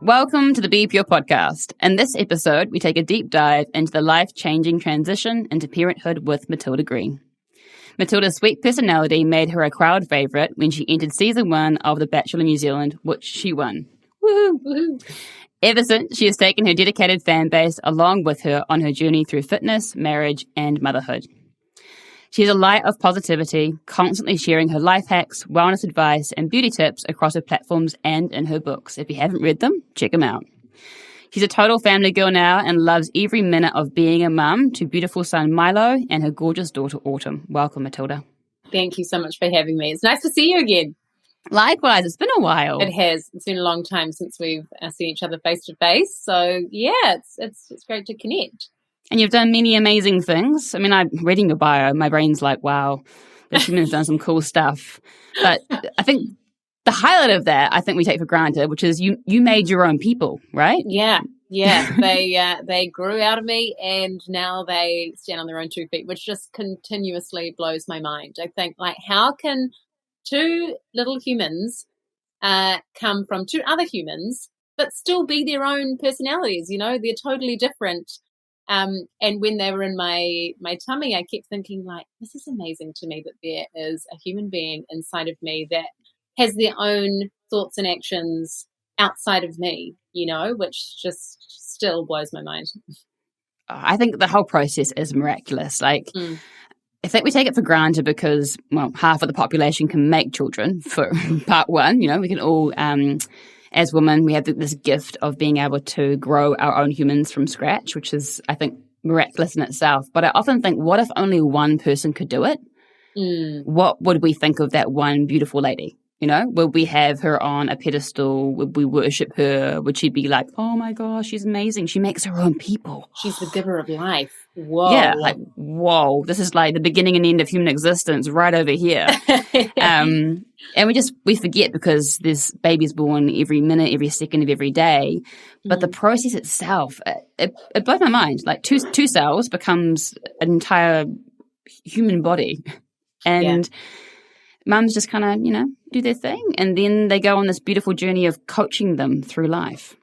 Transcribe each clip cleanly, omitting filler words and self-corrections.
Welcome to the BePure podcast. In this episode, we take a deep dive into the life-changing transition into parenthood with Matilda Green. Matilda's sweet personality made her a crowd favourite when she entered season 1 of The Bachelor New Zealand, which she won. Woohoo! Woohoo! Ever since, she has taken her dedicated fan base along with her on her journey through fitness, marriage, and motherhood. She is a light of positivity, constantly sharing her life hacks, wellness advice, and beauty tips across her platforms and in her books. If you haven't read them, check them out. She's a total family girl now and loves every minute of being a mum to beautiful son Milo and her gorgeous daughter Autumn. Welcome, Matilda. Thank you so much for having me. It's nice to see you again. Likewise, it's been a while. It has. It's been a long time since we've seen each other face to face. So yeah, it's great to connect. And you've done many amazing things. I mean, I'm reading your bio. My brain's like, wow, this woman's done some cool stuff. But I think the highlight of that, I think we take for granted, which is you made your own people, right? Yeah. They grew out of me and now they stand on their own 2 feet, which just continuously blows my mind. I think, like, how can 2 little humans come from 2 other humans but still be their own personalities? You know, they're totally different. And when they were in my tummy, I kept thinking, like, this is amazing to me that there is a human being inside of me that has their own thoughts and actions outside of me, you know, which just still blows my mind. I think the whole process is miraculous. Like, I think we take it for granted because, well, half of the population can make children for part one. You know, we can all, as women, we have this gift of being able to grow our own humans from scratch, which is, I think, miraculous in itself. But I often think, what if only one person could do it? What would we think of that one beautiful lady? You know, would we have her on a pedestal? Would we worship her? Would she be like, oh my gosh, she's amazing. She makes her own people. She's the giver of life. Whoa. Yeah, like, whoa. This is like the beginning and end of human existence right over here. And we forget because there's babies born every minute, every second of every day. But the process itself, it blows my mind. Like two cells becomes an entire human body. And mums just kind of, you know, do their thing. And then they go on this beautiful journey of coaching them through life.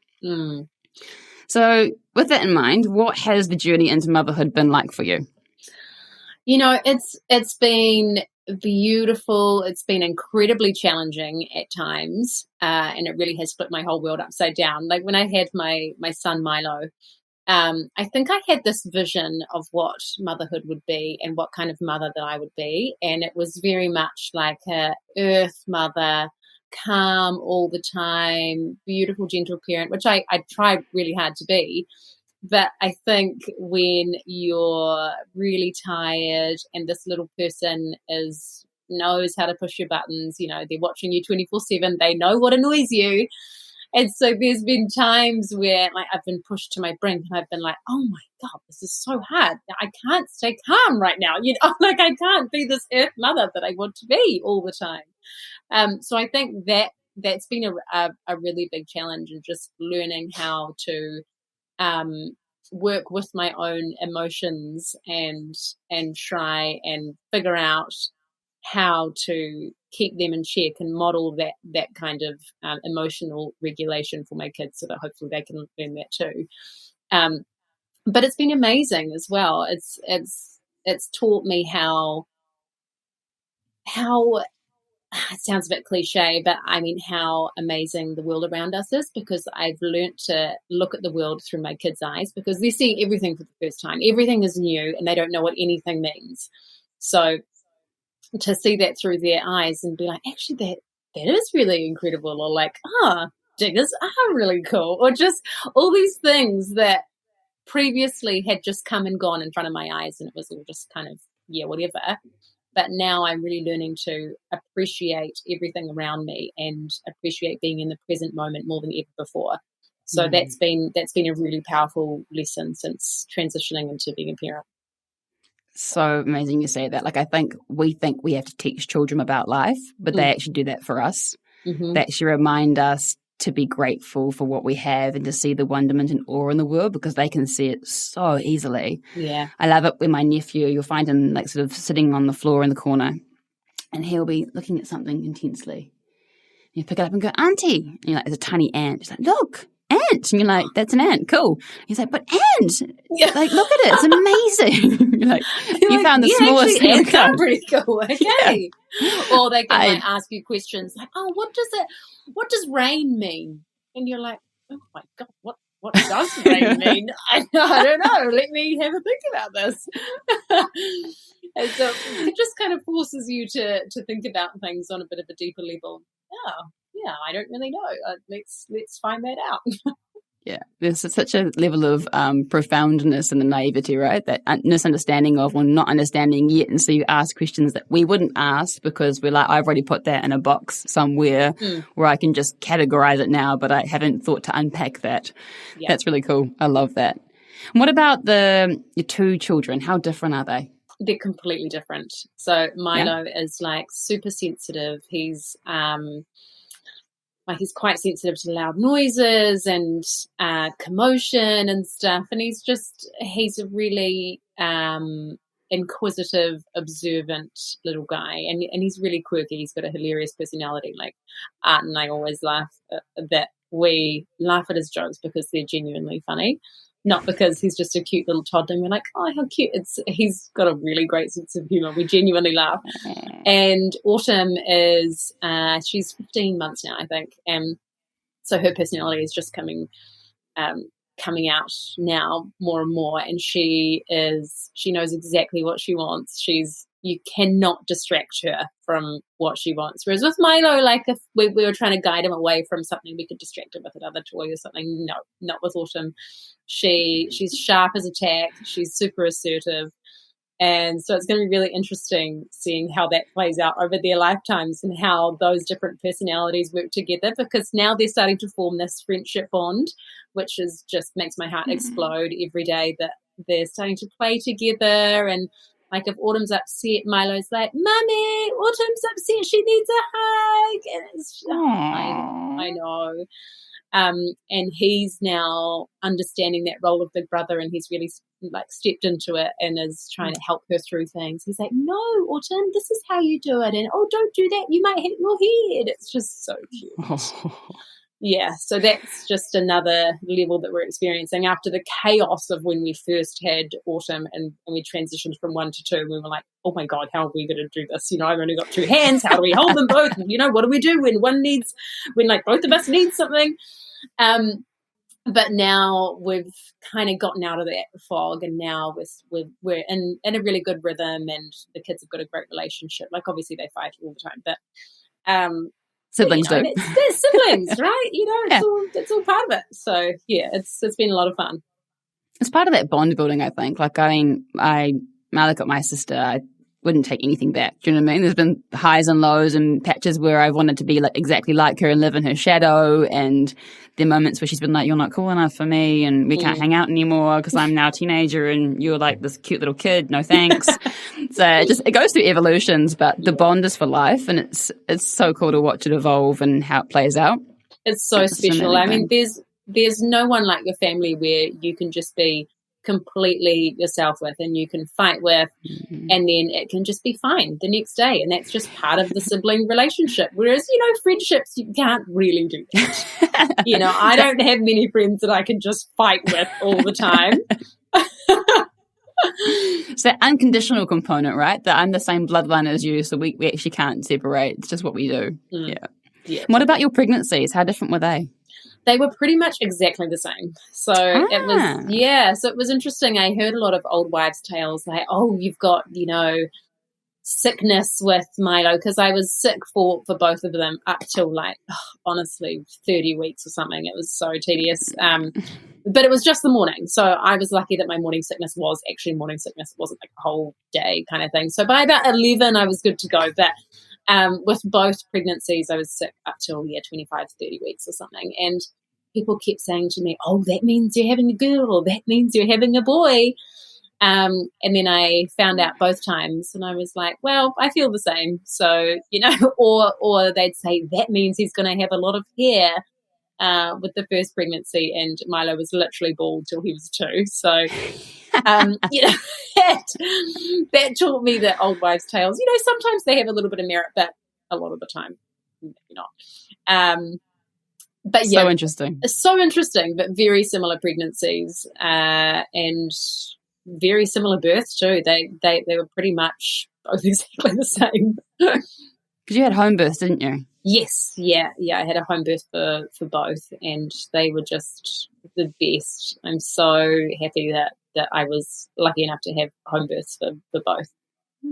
So with that in mind, what has the journey into motherhood been like for you? You know, it's been beautiful. It's been incredibly challenging at times. And it really has flipped my whole world upside down. Like when I had my son Milo, I think I had this vision of what motherhood would be and what kind of mother that I would be. And it was very much like a earth mother, calm all the time, beautiful, gentle parent, which I tried really hard to be. But I think when you're really tired and this little person knows how to push your buttons, you know, they're watching you 24/7, they know what annoys you. And so there's been times where, like, I've been pushed to my brink and I've been like, oh my God, this is so hard. I can't stay calm right now. You know, like I can't be this earth mother that I want to be all the time. So I think that's been a really big challenge, and just learning how to work with my own emotions and try and figure out how to keep them in check and model that kind of emotional regulation for my kids, so that hopefully they can learn that too. But it's been amazing as well. It's taught me how it sounds a bit cliche, but I mean how amazing the world around us is, because I've learnt to look at the world through my kids' eyes, because they're seeing everything for the first time. Everything is new and they don't know what anything means. So to see that through their eyes and be like, actually, that is really incredible, or like, diggers are really cool, or just all these things that previously had just come and gone in front of my eyes, and it was all just kind of, whatever. But now I'm really learning to appreciate everything around me and appreciate being in the present moment more than ever before. So that's been a really powerful lesson since transitioning into being a parent. So amazing you say that. Like, I think we have to teach children about life, but they actually do that for us. They actually remind us to be grateful for what we have and to see the wonderment and awe in the world, because they can see it so easily. Yeah. I love it when my nephew, you'll find him like sort of sitting on the floor in the corner, and he'll be looking at something intensely. You pick it up and go, Auntie. And you're like, there's a tiny ant. It's like, look, ant. And you're like, that's an ant. Cool. He's like, but ant. Yeah. Like, look at it. It's amazing. You're like, you like, found the smallest actually, thing. ants are pretty cool. Okay. Yeah. Or they can like ask you questions like, oh, what does rain mean? And you're like, oh my God, what does rain mean? I don't know. Let me have a think about this. And so it just kind of forces you to think about things on a bit of a deeper level. Yeah, I don't really know. Let's find that out. Yeah, there's such a level of profoundness in the naivety, right? That misunderstanding of, or not understanding yet. And so you ask questions that we wouldn't ask because we're like, I've already put that in a box somewhere where I can just categorize it now, but I haven't thought to unpack that. Yeah. That's really cool. I love that. And what about your two children? How different are they? They're completely different. So Milo is like super sensitive. He's quite sensitive to loud noises and commotion and stuff. And he's a really inquisitive, observant little guy. And he's really quirky. He's got a hilarious personality. Like Art and I always laugh that we laugh at his jokes because they're genuinely funny. Not because he's just a cute little toddler and we're like, oh, how cute. He's got a really great sense of humour. We genuinely laugh. And Autumn is, she's 15 months now, I think. And so her personality is just coming out now more and more. And she knows exactly what she wants. You cannot distract her from what she wants. Whereas with Milo, like if we were trying to guide him away from something, we could distract him with another toy or something. No, not with Autumn. She's sharp as a tack. She's super assertive. And so it's going to be really interesting seeing how that plays out over their lifetimes and how those different personalities work together, because now they're starting to form this friendship bond, which is just makes my heart explode every day that they're starting to play together. And like if Autumn's upset, Milo's like, Mummy, Autumn's upset. She needs a hug. And it's I know. And he's now understanding that role of big brother, and he's really like stepped into it and is trying to help her through things. He's like, no, Autumn, this is how you do it. And, oh, don't do that. You might hit your head. It's just so cute. Yeah, so that's just another level that we're experiencing after the chaos of when we first had Autumn and we transitioned from 1 to 2. We were like, oh my God, how are we going to do this? I've only got 2 hands. How do we hold them both? What do we do when like both of us need something? But now we've kind of gotten out of that fog, and now we're in a really good rhythm, and the kids have got a great relationship. Like obviously they fight all the time, but siblings do. They're siblings, right? It's all part of it. So yeah, it's been a lot of fun. It's part of that bond building, I think. Like, I mean, now look at my sister, I wouldn't take anything back. Do you know what I mean? There's been highs and lows and patches where I've wanted to be like exactly like her and live in her shadow, and the moments where she's been like, you're not cool enough for me and we can't hang out anymore because I'm now a teenager and you're like this cute little kid. No thanks. So it goes through evolutions, but the bond is for life, and it's so cool to watch it evolve and how it plays out. It's so special. I mean, there's no one like your family where you can just be completely yourself with, and you can fight with, and then it can just be fine the next day, and that's just part of the sibling relationship. Whereas friendships, you can't really do that. I don't have many friends that I can just fight with all the time. It's that unconditional component, right? That I'm the same bloodline as you, so we actually can't separate. It's just what we do. Yeah. What about your pregnancies? How different were they? They were pretty much exactly the same. So it was interesting. I heard a lot of old wives' tales like, oh, you've got, sickness with Milo, because I was sick for both of them up till honestly 30 weeks or something. It was so tedious. But it was just the morning. So I was lucky that my morning sickness was actually morning sickness. It wasn't like a whole day kind of thing. So by about 11, I was good to go. But with both pregnancies, I was sick up till 25, 30 weeks or something. And people kept saying to me, oh, that means you're having a girl, or that means you're having a boy. And then I found out both times, and I was like, well, I feel the same. So, or they'd say that means he's going to have a lot of hair with the first pregnancy, and Milo was literally bald till he was 2. So, that taught me the old wives' tales. Sometimes they have a little bit of merit, but a lot of the time, maybe not. but So interesting. it's so interesting, but very similar pregnancies, and very similar births too. They were pretty much both exactly the same. Because you had home births, didn't you? Yes, yeah. I had a home birth for both, and they were just the best. I'm so happy that I was lucky enough to have home births for both.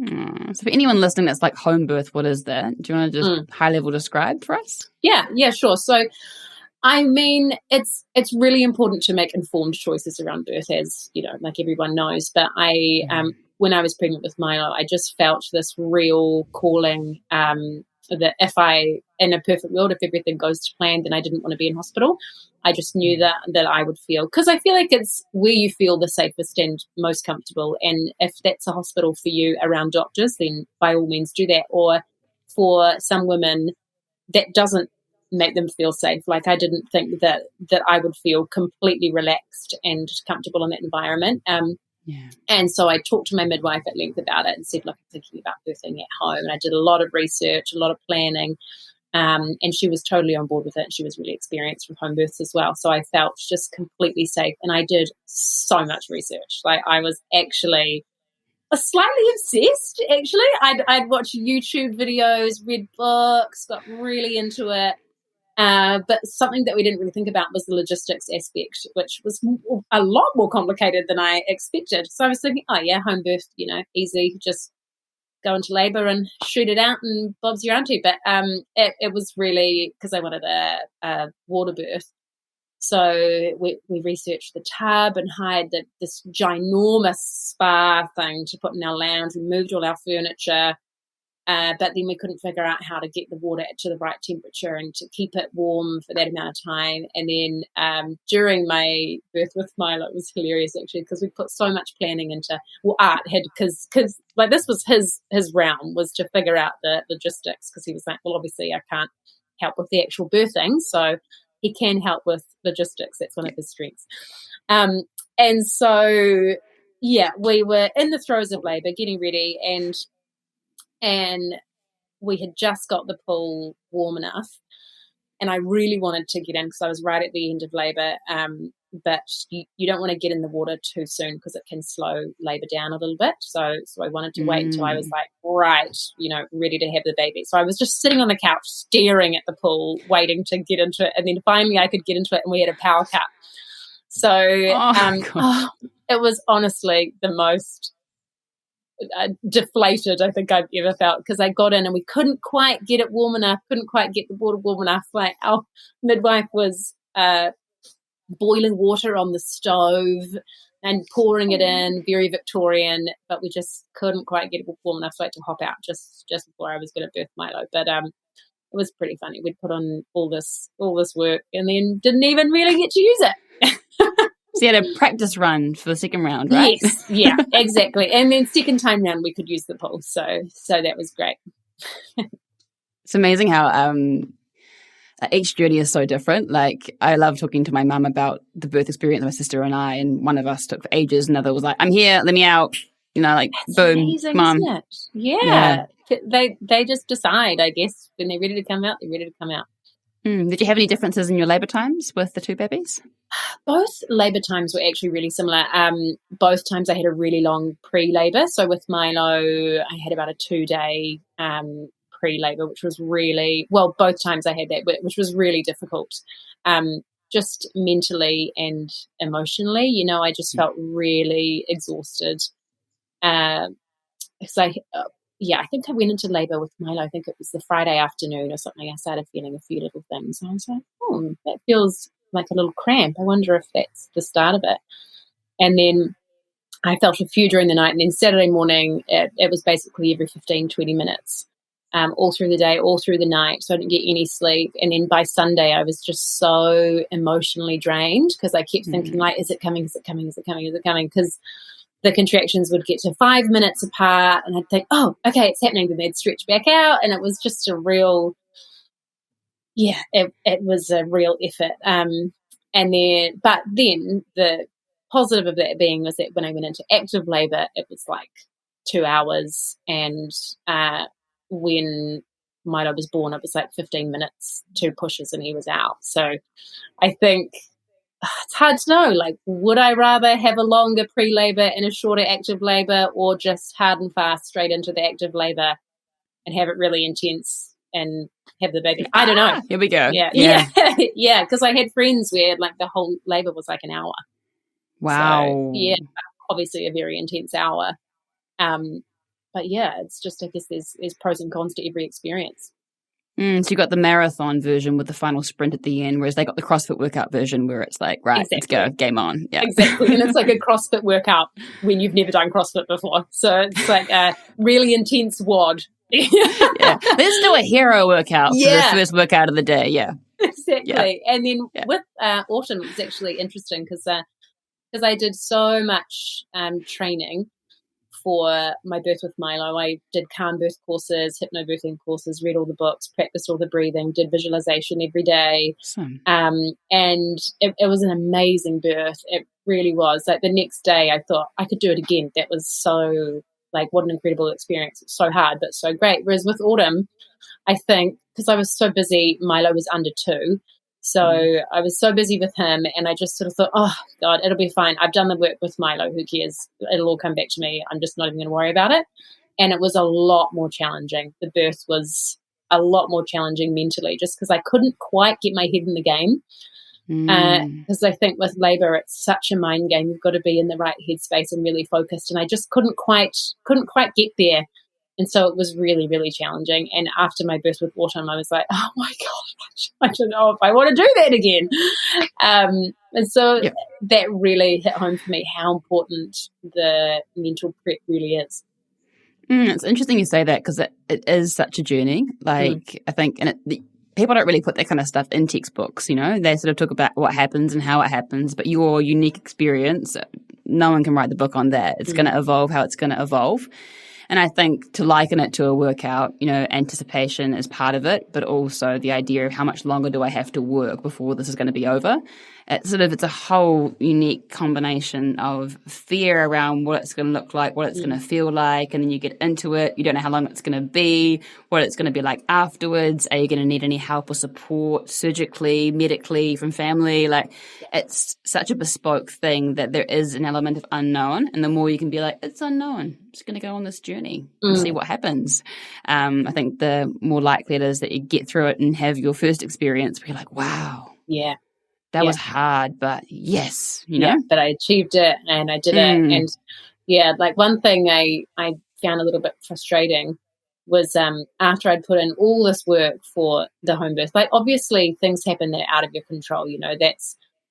So for anyone listening that's like home birth, what is that? Do you want to just high level describe for us? Yeah, sure. So, I mean, it's really important to make informed choices around birth, as you know, like everyone knows. But when I was pregnant with Milo, I just felt this real calling that if in a perfect world, if everything goes to plan, then I didn't want to be in hospital. I just knew that I would feel, because I feel like it's where you feel the safest and most comfortable. And if that's a hospital for you around doctors, then by all means do that. Or for some women, that doesn't make them feel safe. Like, I didn't think that I would feel completely relaxed and comfortable in that environment. And so I talked to my midwife at length about it and said, look, I'm thinking about birthing at home. And I did a lot of research, a lot of planning, and she was totally on board with it. And she was really experienced with home births as well. So I felt just completely safe. And I did so much research. Like, I was actually slightly obsessed, actually. I'd watch YouTube videos, read books, got really into it. But something that we didn't really think about was the logistics aspect, which was a lot more complicated than I expected. So I was thinking, oh yeah, home birth, easy, just go into labour and shoot it out and Bob's your auntie. But it was really because I wanted a water birth. So we researched the tub and hired this ginormous spa thing to put in our lounge. We moved all our furniture. But then we couldn't figure out how to get the water to the right temperature and to keep it warm for that amount of time. And then during my birth with Milo, it was hilarious actually, because we put so much planning into Art had because like this was his realm, was to figure out the logistics, because he was like, well, obviously I can't help with the actual birthing, so he can help with logistics. That's one of his strengths. And so yeah, we were in the throes of labour, getting ready, and we had just got the pool warm enough, and I really wanted to get in because I was right at the end of labour, but you don't want to get in the water too soon because it can slow labour down a little bit. So I wanted to wait until I was like, right, ready to have the baby. So I was just sitting on the couch staring at the pool, waiting to get into it, and then finally I could get into it, and we had a power cut. So it was honestly the most deflated I think I've ever felt, because I got in and we couldn't quite get it warm enough, couldn't quite get the water warm enough. Like, our midwife was boiling water on the stove and pouring it in, very Victorian, but we just couldn't quite get it warm enough for it to hop out just before I was going to birth Milo. But it was pretty funny. We'd put on all this work and then didn't even really get to use it. So you had a practice run for the second round, right? Yes, yeah, exactly. And then second time round we could use the pool. So that was great. It's amazing how each journey is so different. Like, I love talking to my mum about the birth experience of my sister and I, and one of us took for ages, another was like, I'm here, let me out. Like, that's boom, amazing, mom. isn't it? Yeah. They just decide, I guess, when they're ready to come out, they're ready to come out. Did you have any differences in your labour times with the two babies? Both labour times were actually really similar. Both times I had a really long pre-labour. So with Milo, I had about a 2-day pre-labour, which was really, well, both times I had that, which was really difficult, just mentally and emotionally. I just felt really exhausted. Because I think I went into labour with Milo. I think it was the Friday afternoon or something. I started feeling a few little things. And I was like, that feels like a little cramp. I wonder if that's the start of it. And then I felt a few during the night. And then Saturday morning, it was basically every 15, 20 minutes, all through the day, all through the night. So I didn't get any sleep. And then by Sunday, I was just so emotionally drained because I kept thinking, like, is it coming? Is it coming? Is it coming? Is it coming? Because the contractions would get to 5 minutes apart, and I'd think, oh, okay, it's happening. Then they'd stretch back out, and it was just a real, it was a real effort. But then the positive of that being was that when I went into active labour, it was like 2 hours, and when Milo was born, it was like 15 minutes, 2 pushes, and he was out. So I think it's hard to know. Like, would I rather have a longer pre-labor and a shorter active labor, or just hard and fast straight into the active labor and have it really intense and have the baby? I don't know. Here we go. Yeah. Because I had friends where like the whole labor was like an hour. Wow. So, yeah, obviously a very intense hour. But yeah, it's just, I guess there's pros and cons to every experience. So you got the marathon version with the final sprint at the end, whereas they got the CrossFit workout version where it's like, right, Let's go, game on. Yeah, exactly. And it's like a CrossFit workout when you've never done CrossFit before. So it's like a really intense WOD. Yeah. Let's do a hero workout for the first workout of the day. Yeah, exactly. Yeah. And then with autumn, it was actually interesting because I did so much training for my birth with Milo. I did calm birth courses, hypnobirthing courses, read all the books, practiced all the breathing, did visualization every day. Awesome. And it was an amazing birth. It really was. Like the next day I thought I could do it again. That was so, like, what an incredible experience. It's so hard, but so great. Whereas with autumn, I think because I was so busy, Milo was under 2. So I was so busy with him, and I just sort of thought, oh, God, it'll be fine. I've done the work with Milo. Who cares? It'll all come back to me. I'm just not even going to worry about it. And it was a lot more challenging. The birth was a lot more challenging mentally just because I couldn't quite get my head in the game. Because I think with labour, it's such a mind game. You've got to be in the right headspace and really focused. And I just couldn't quite get there. And so it was really, really challenging. And after my birth with autumn, I was like, oh my gosh, I don't know if I want to do that again. And so that really hit home for me how important the mental prep really is. It's interesting you say that because it is such a journey. Like, I think, and people don't really put that kind of stuff in textbooks, you know. They sort of talk about what happens and how it happens, but your unique experience, no one can write the book on that. It's going to evolve how it's going to evolve. And I think to liken it to a workout, you know, anticipation is part of it, but also the idea of how much longer do I have to work before this is going to be over. It's a whole unique combination of fear around what it's going to look like, what it's going to feel like, and then you get into it. You don't know how long it's going to be, what it's going to be like afterwards. Are you going to need any help or support surgically, medically, from family? Like, it's such a bespoke thing that there is an element of unknown, and the more you can be like, it's unknown, I'm just going to go on this journey and see what happens. I think the more likely it is that you get through it and have your first experience where you're like, wow. Yeah. That was hard, but yes, you know. Yeah, but I achieved it and I did it. And like one thing I found a little bit frustrating was after I'd put in all this work for the home birth, like obviously things happen that are out of your control, you know,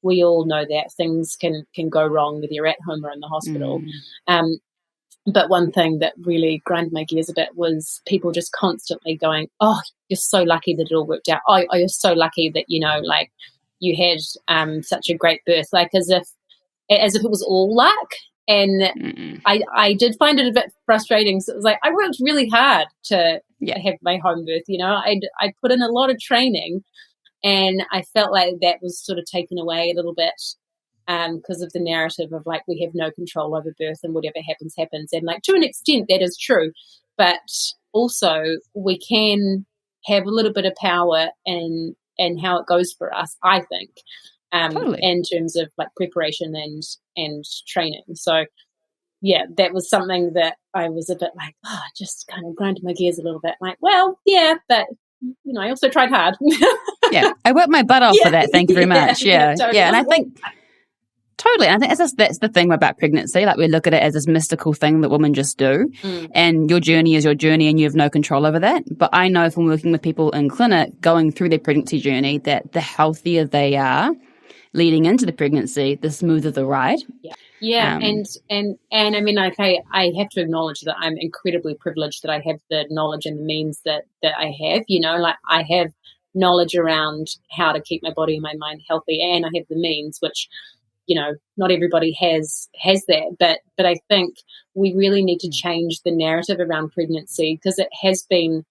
we all know that things can go wrong whether you're at home or in the hospital. But one thing that really grinded my gears a bit was people just constantly going, oh, you're so lucky that it all worked out. Oh, you're so lucky that, you know, like, you had such a great birth, like as if it was all luck. And I did find it a bit frustrating. So it was like, I worked really hard to have my home birth, you know. I put in a lot of training, and I felt like that was sort of taken away a little bit because of the narrative of like, we have no control over birth and whatever happens, happens. And like, to an extent that is true, but also we can have a little bit of power and how it goes for us, I think, totally. In terms of like preparation and training. So, yeah, that was something that I was a bit like, just kind of grinded my gears a little bit. Like, well, yeah, but, you know, I also tried hard. I worked my butt off for that. Thank you very much. Totally. And I think... Totally. And I think that's the thing about pregnancy. Like, we look at it as this mystical thing that women just do. And your journey is your journey and you have no control over that. But I know from working with people in clinic going through their pregnancy journey that the healthier they are leading into the pregnancy, the smoother the ride. Yeah. And I mean, like, I have to acknowledge that I'm incredibly privileged that I have the knowledge and the means that I have, you know, like I have knowledge around how to keep my body and my mind healthy, and I have the means, which, you know, not everybody has that, but I think we really need to change the narrative around pregnancy, because it has been,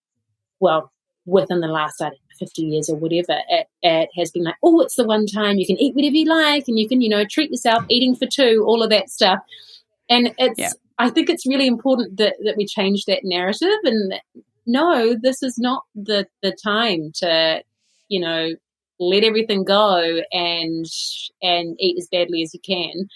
well, within the last 50 years or whatever, it has been like, oh, it's the one time you can eat whatever you like and you can, you know, treat yourself, eating for two, all of that stuff. And I think it's really important that we change that narrative, and no, this is not the time to, let everything go and eat as badly as you can.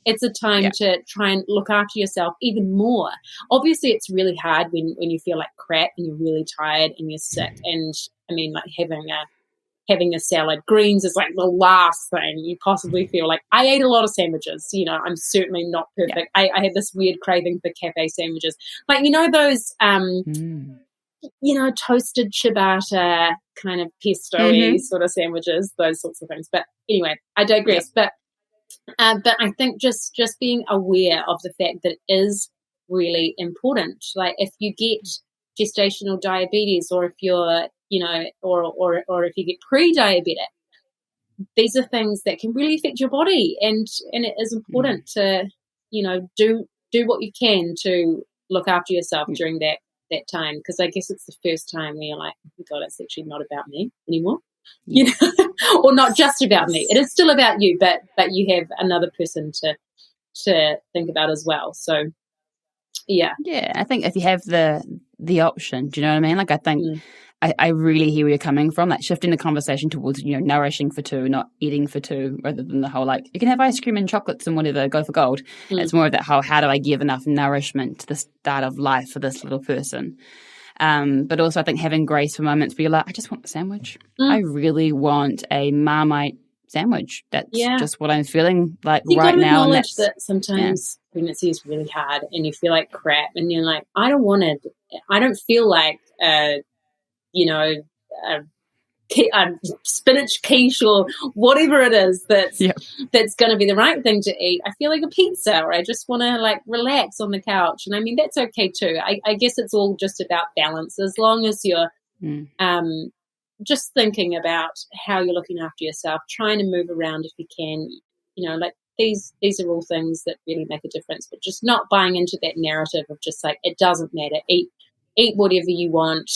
It's a time to try and look after yourself even more. Obviously, it's really hard when you feel like crap and you're really tired and you're sick. And I mean, like having a salad, greens is like the last thing you possibly feel like. I ate a lot of sandwiches. I'm certainly not perfect. I had this weird craving for cafe sandwiches. Like, those, toasted ciabatta kind of pesto-y sort of sandwiches, those sorts of things. But anyway, I digress. But I think just being aware of the fact that it is really important. Like if you get gestational diabetes, or if you're, or if you get pre-diabetic, these are things that can really affect your body, and it is important to, do what you can to look after yourself during that time, because I guess it's the first time where you're like, oh my God, it's actually not about me anymore. Or not just about me. It is still about you, but you have another person to think about as well. So, yeah. Yeah, I think if you have the option, do you know what I mean? Like, I think I really hear where you're coming from, like shifting the conversation towards, nourishing for two, not eating for two, rather than the whole, like, you can have ice cream and chocolates and whatever, go for gold. It's more of that how do I give enough nourishment to the start of life for this little person? But also I think having grace for moments where you're like, I just want a sandwich. I really want a Marmite sandwich. That's just what I'm feeling like right now. You acknowledge that sometimes pregnancy is really hard and you feel like crap and you're like, I don't feel like, a spinach quiche or whatever it is that's going to be the right thing to eat. I feel like a pizza, or I just want to like relax on the couch. And I mean, that's okay too. I guess it's all just about balance, as long as you're just thinking about how you're looking after yourself, trying to move around if you can, like these are all things that really make a difference, but just not buying into that narrative of just like, it doesn't matter. Eat whatever you want,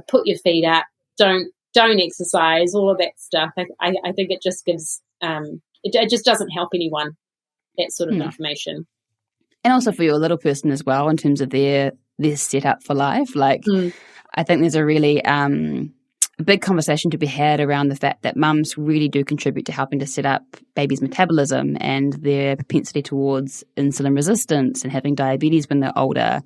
put your feet up, don't exercise, all of that stuff. I think it just gives, it just doesn't help anyone, that sort of information. And also for your little person as well, in terms of their setup for life. Like, I think there's a really big conversation to be had around the fact that mums really do contribute to helping to set up babies' metabolism and their propensity towards insulin resistance and having diabetes when they're older.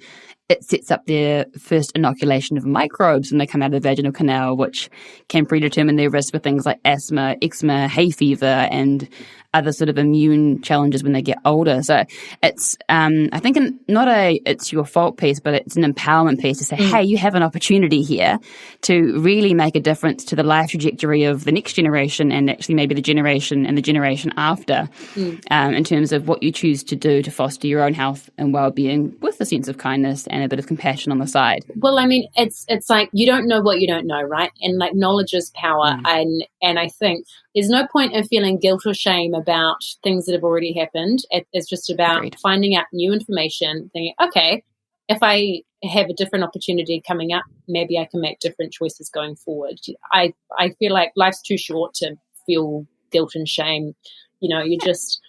It sets up their first inoculation of microbes when they come out of the vaginal canal, which can predetermine their risk for things like asthma, eczema, hay fever, and other sort of immune challenges when they get older. So it's, I think, it's your fault piece, but it's an empowerment piece to say, hey, you have an opportunity here to really make a difference to the life trajectory of the next generation, and actually maybe the generation and the generation after, in terms of what you choose to do to foster your own health and well-being with a sense of kindness and a bit of compassion on the side. Well, I mean, it's like you don't know what you don't know, right? And like knowledge is power. And I think there's no point in feeling guilt or shame about things that have already happened. It's just about finding out new information, thinking, okay, if I have a different opportunity coming up, maybe I can make different choices going forward. I feel like life's too short to feel guilt and shame. You just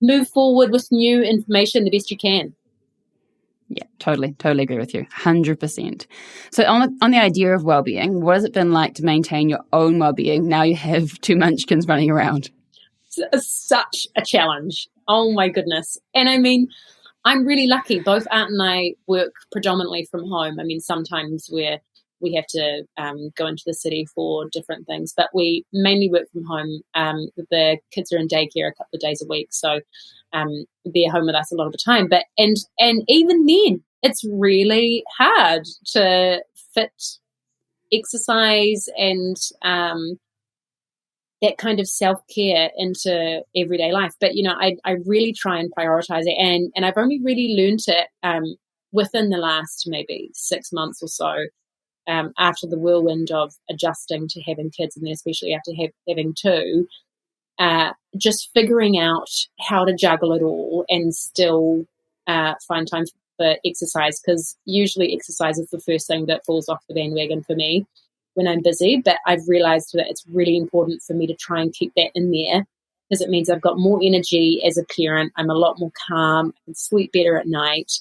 move forward with new information the best you can. Yeah, totally agree with you, 100%. So on the idea of well-being, what has it been like to maintain your own well-being now you have two munchkins running around? Such a challenge. Oh my goodness. And I mean, I'm really lucky. Both Art and I work predominantly from home. I mean, sometimes we have to go into the city for different things, but we mainly work from home. The kids are in daycare a couple of days a week, so they're home with us a lot of the time. But and even then, it's really hard to fit exercise and that kind of self-care into everyday life. But I really try and prioritize it, and I've only really learned it within the last maybe 6 months or so. After the whirlwind of adjusting to having kids, and then especially after having two, just figuring out how to juggle it all and still find time for exercise, because usually exercise is the first thing that falls off the bandwagon for me when I'm busy. But I've realized that it's really important for me to try and keep that in there, because it means I've got more energy as a parent. I'm a lot more calm. I can sleep better at night.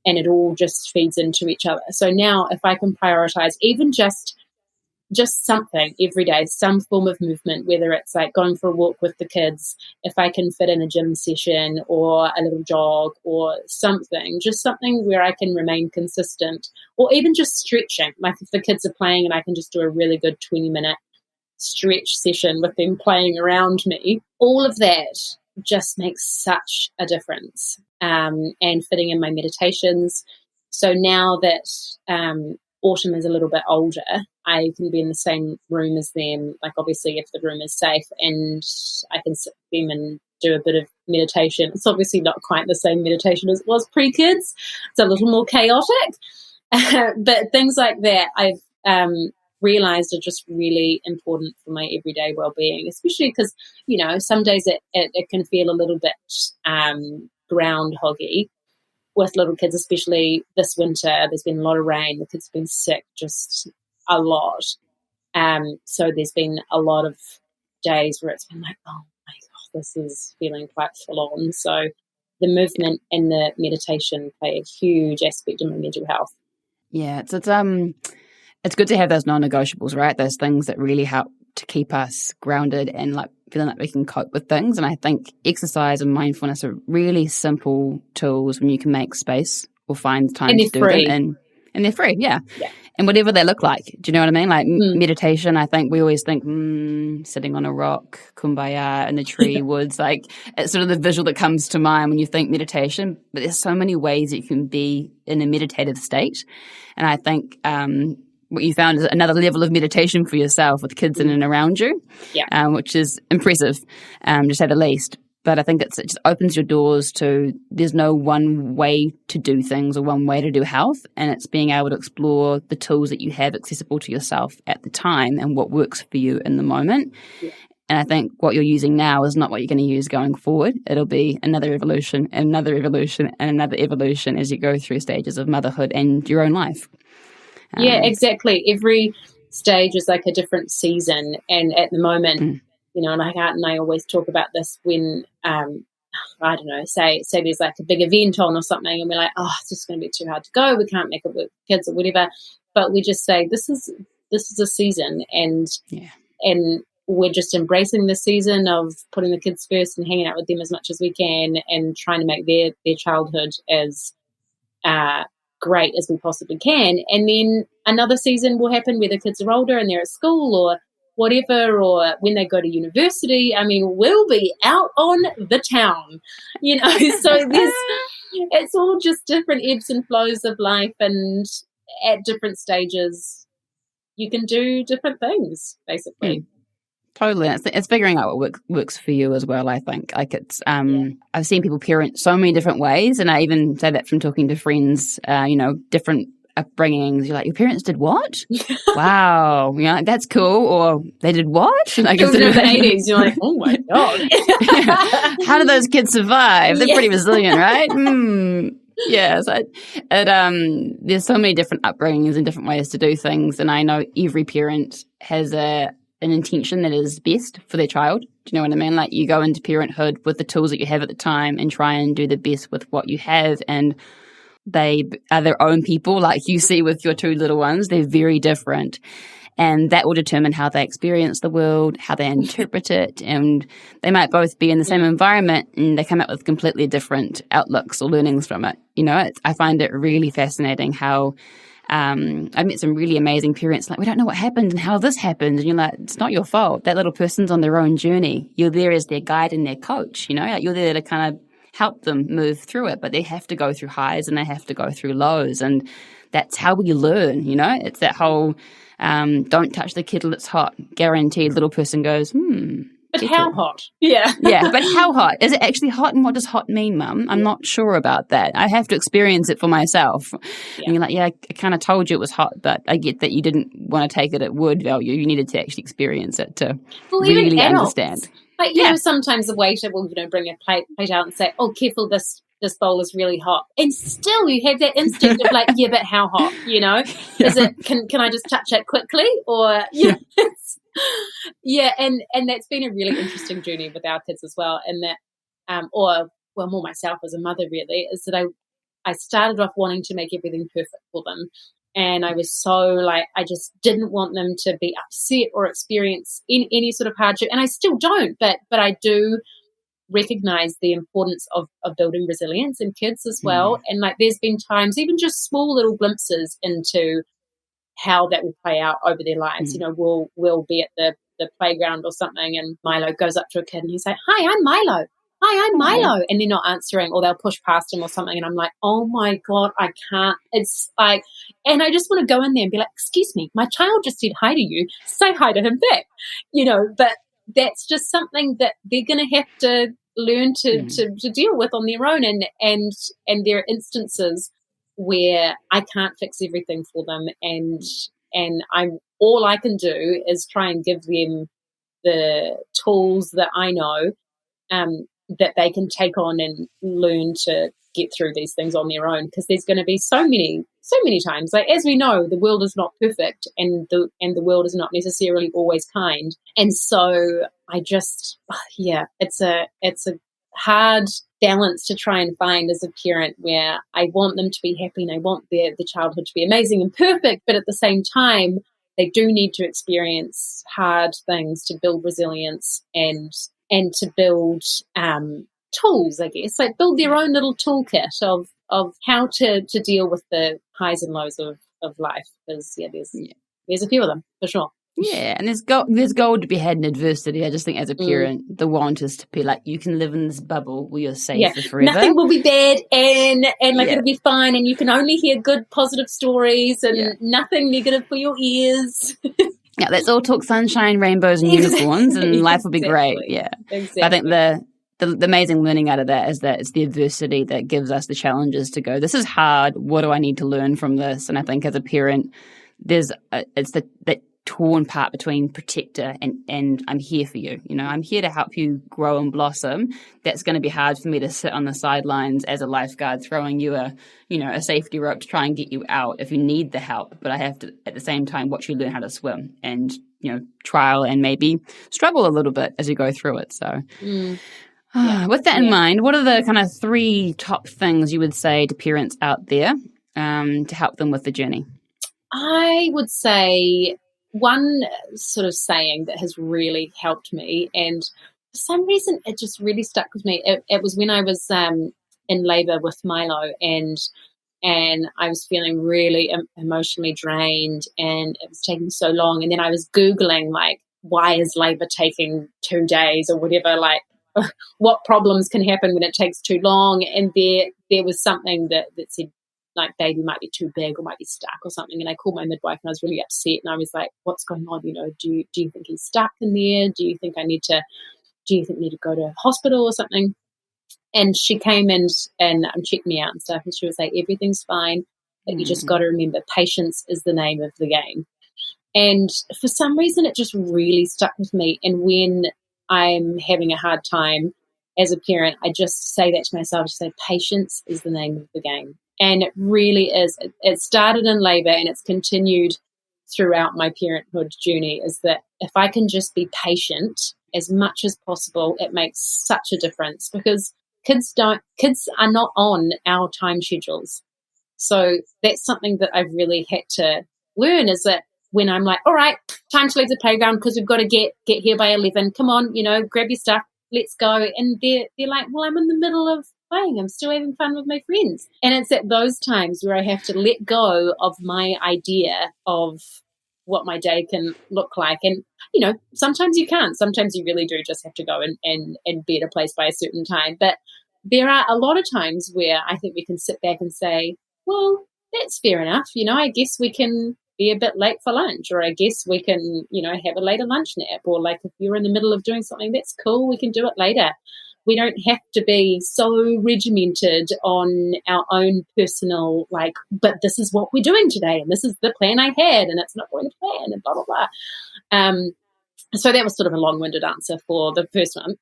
and it all just feeds into each other. So now if I can prioritize even just something every day, some form of movement, whether it's like going for a walk with the kids, if I can fit in a gym session or a little jog or something, just something where I can remain consistent, or even just stretching. Like if the kids are playing and I can just do a really good 20-minute stretch session with them playing around me, all of that just makes such a difference. And fitting in my meditations. So now that Autumn is a little bit older, I can be in the same room as them, like obviously if the room is safe, and I can sit with them and do a bit of meditation. It's obviously not quite the same meditation as it was pre-kids. It's a little more chaotic. But things like that I've realized are just really important for my everyday well-being, especially because, some days it can feel a little bit groundhoggy with little kids, especially this winter. There's been a lot of rain. The kids have been sick just a lot. So there's been a lot of days where it's been like, oh my God, this is feeling quite full on. So the movement and the meditation play a huge aspect in my mental health. Yeah, it's good to have those non-negotiables, right? Those things that really help to keep us grounded and like feeling like we can cope with things. And I think exercise and mindfulness are really simple tools when you can make space or find time to do them. And they're free, yeah. And whatever they look like. Do you know what I mean? Like meditation, I think we always think sitting on a rock, kumbaya in the tree woods. Like it's sort of the visual that comes to mind when you think meditation. But there's so many ways that you can be in a meditative state. And I think what you found is another level of meditation for yourself with kids in and around you, which is impressive, to say the least. But I think it just opens your doors to there's no one way to do things or one way to do health, and it's being able to explore the tools that you have accessible to yourself at the time and what works for you in the moment. Yeah. And I think what you're using now is not what you're going to use going forward. It'll be another evolution and another evolution and another evolution as you go through stages of motherhood and your own life. Yeah, exactly. Every stage is like a different season, and at the moment, and I always talk about this when, I don't know, say there's like a big event on or something, and we're like, oh, it's just going to be too hard to go. We can't make it with kids or whatever. But we just say this is a season, and we're just embracing the season of putting the kids first and hanging out with them as much as we can, and trying to make their childhood as great as we possibly can. And then another season will happen where the kids are older and they're at school or whatever, or when they go to university. I mean, we'll be out on the town, so it's all just different ebbs and flows of life, and at different stages you can do different things, basically. Totally. It's figuring out what works for you as well, I think. Like it's, I've seen people parent so many different ways, and I even say that from talking to friends, different upbringings. You're like, your parents did what? Wow. That's cool. Or they did what? Like, it was in the 80s. You're like, oh my God. How do those kids survive? They're pretty resilient, right? Yes, there's so many different upbringings and different ways to do things, and I know every parent has an intention that is best for their child. Do you know what I mean? Like you go into parenthood with the tools that you have at the time and try and do the best with what you have, and they are their own people. Like you see with your two little ones, they're very different. And that will determine how they experience the world, how they interpret it. And they might both be in the same environment and they come up with completely different outlooks or learnings from it. I find it really fascinating how I've met some really amazing parents like, we don't know what happened and how this happened. And you're like, it's not your fault. That little person's on their own journey. You're there as their guide and their coach, like you're there to kind of help them move through it, but they have to go through highs and they have to go through lows. And that's how we learn, It's that whole don't touch the kettle, it's hot. Guaranteed little person goes, But how hot? Yeah. Yeah, but how hot? Is it actually hot, and what does hot mean, Mum? I'm not sure about that. I have to experience it for myself. Yeah. And you're like, I kind of told you it was hot, but I get that you didn't want to take it at word value. You needed to actually experience it to really understand. Like, sometimes the waiter will, bring a plate out and say, oh, careful, this bowl is really hot. And still you have that instinct of like, yeah, but how hot, Is it, can I just touch it quickly? Or, and that's been a really interesting journey with our kids as well. And that, more myself as a mother really, is that I started off wanting to make everything perfect for them. And I was so like, I just didn't want them to be upset or experience any sort of hardship. And I still don't, but I do recognize the importance of building resilience in kids as well. And like, there's been times, even just small little glimpses into how that will play out over their lives. You know, we'll be at the playground or something, and Milo goes up to a kid and he's like, "Hi, I'm Milo. Hi, I'm Milo." And they're not answering, or they'll push past him or something. And I'm like, oh my God, I can't. It's like, and I just want to go in there and be like, "Excuse me, my child just said hi to you. Say hi to him back." You know, but that's just something that they're going to have to learn to deal with on their own. And there are instances where I can't fix everything for them, and I'm all I can do is try and give them the tools that I know that they can take on and learn to get through these things on their own, because there's going to be so many times, like, as we know, the world is not perfect, and the world is not necessarily always kind. And so I just it's a hard balance to try and find as a parent, where I want them to be happy and I want the childhood to be amazing and perfect, but at the same time they do need to experience hard things to build resilience and to build tools, I guess, like build their own little toolkit of how to deal with the highs and lows of life. Because there's a few of them for sure. Yeah, and there's gold to be had in adversity. I just think as a parent, the want is to be like, you can live in this bubble where you're safe for forever. Nothing will be bad, and like it'll be fine, and you can only hear good, positive stories, and nothing negative for your ears. Yeah, let's all talk sunshine, rainbows, and unicorns, and life will be great. Yeah, exactly. I think the amazing learning out of that is that it's the adversity that gives us the challenges to go, this is hard. What do I need to learn from this? And I think as a parent, it's that torn part between protector and I'm here for you. You know, I'm here to help you grow and blossom. That's going to be hard for me to sit on the sidelines as a lifeguard throwing you a safety rope to try and get you out if you need the help. But I have to, at the same time, watch you learn how to swim and, trial and maybe struggle a little bit as you go through it. So with that in mind, what are the kind of 3 top things you would say to parents out there to help them with the journey? I would say one sort of saying that has really helped me, and for some reason it just really stuck with me. It was when I was in labour with Milo, and I was feeling really emotionally drained, and it was taking so long. And then I was Googling, like, why is labour taking 2 days or whatever, like what problems can happen when it takes too long. And there was something that said, like, baby might be too big or might be stuck or something. And I called my midwife and I was really upset, and I was like, what's going on? Do you think he's stuck in there? Do you think I need to go to hospital or something? And she came in and checked me out and stuff, and she was like, everything's fine, but you just got to remember, patience is the name of the game. And for some reason it just really stuck with me. And when I'm having a hard time as a parent, I just say that to myself, just say, patience is the name of the game. And it really is. It started in labour and it's continued throughout my parenthood journey, is that if I can just be patient as much as possible, it makes such a difference, because kids are not on our time schedules. So that's something that I've really had to learn, is that when I'm like, all right, time to leave the playground because we've got to get here by 11. Come on, grab your stuff, let's go. And they're like, well, I'm in the middle of playing. I'm still having fun with my friends. And it's at those times where I have to let go of my idea of what my day can look like. And, sometimes you can't. Sometimes you really do just have to go and be at a place by a certain time. But there are a lot of times where I think we can sit back and say, well, that's fair enough. I guess we can be a bit late for lunch, or I guess we can, have a later lunch nap, or like if you're in the middle of doing something, that's cool, we can do it later. We don't have to be so regimented on our own personal, like, but this is what we're doing today, and this is the plan I had, and it's not going to plan, and blah, blah, blah. So that was sort of a long-winded answer for the first one.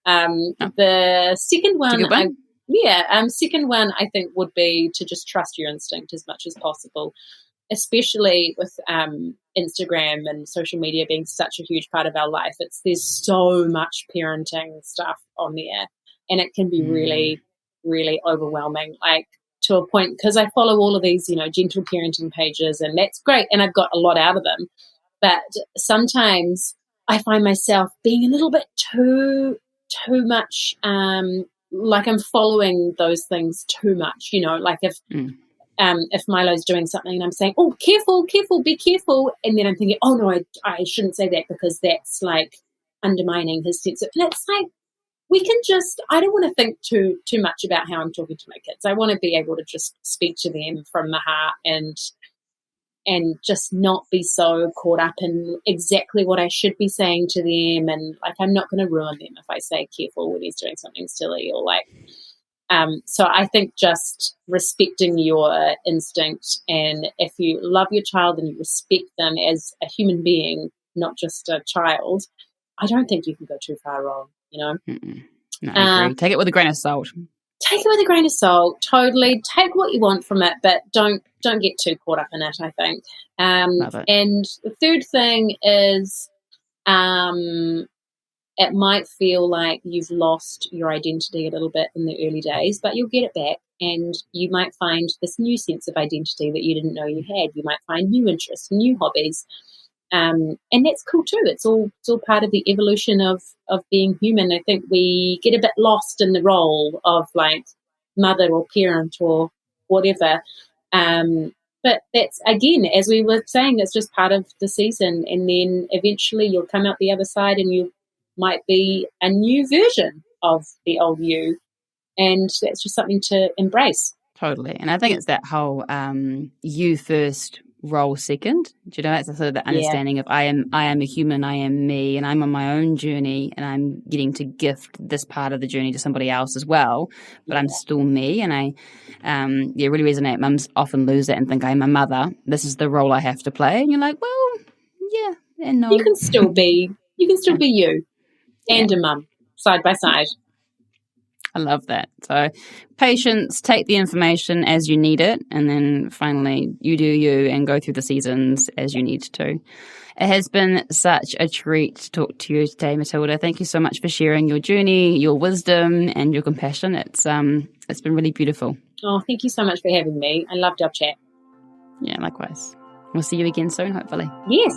The second one, second one I think would be to just trust your instinct as much as possible, especially with Instagram and social media being such a huge part of our life. There's so much parenting stuff on there, and it can be really, really overwhelming. Like, to a point, because I follow all of these, gentle parenting pages, and that's great, and I've got a lot out of them. But sometimes I find myself being a little bit too much, like I'm following those things too much, like if Milo's doing something and I'm saying, oh, careful, be careful. And then I'm thinking, oh, no, I shouldn't say that because that's like undermining his sense of, and it's like, we can just, I don't want to think too much about how I'm talking to my kids. I want to be able to just speak to them from the heart and just not be so caught up in exactly what I should be saying to them. And like, I'm not going to ruin them if I say careful when he's doing something silly or like, so I think just respecting your instinct, and if you love your child and you respect them as a human being, not just a child, I don't think you can go too far wrong, Mm-mm. No, I agree. Take it with a grain of salt. Take it with a grain of salt, totally. Take what you want from it, but don't get too caught up in it, I think. Love it. And the third thing is it might feel like you've lost your identity a little bit in the early days, but you'll get it back, and you might find this new sense of identity that you didn't know you had. You might find new interests, new hobbies, and that's cool too. It's all part of the evolution of being human. I think we get a bit lost in the role of like mother or parent or whatever. But that's, again, as we were saying, it's just part of the season, and then eventually you'll come out the other side and you might be a new version of the old you, and that's just something to embrace. Totally. And I think it's that whole you first, role second. Do you know, it's sort of the understanding of I am a human, I am me, and I'm on my own journey, and I'm getting to gift this part of the journey to somebody else as well, but I'm still me. And I really resonate. Mums often lose that and think I'm a mother, this is the role I have to play, and you're like, well, yeah and no. You can still be you and a mum side by side. I love that. So patience, take the information as you need it, and then finally you do you and go through the seasons as you need to. It has been such a treat to talk to you today, Matilda. Thank you so much for sharing your journey, your wisdom, and your compassion. It's been really beautiful. Oh, thank you so much for having me. I loved our chat. Yeah, likewise. We'll see you again soon, hopefully. Yes.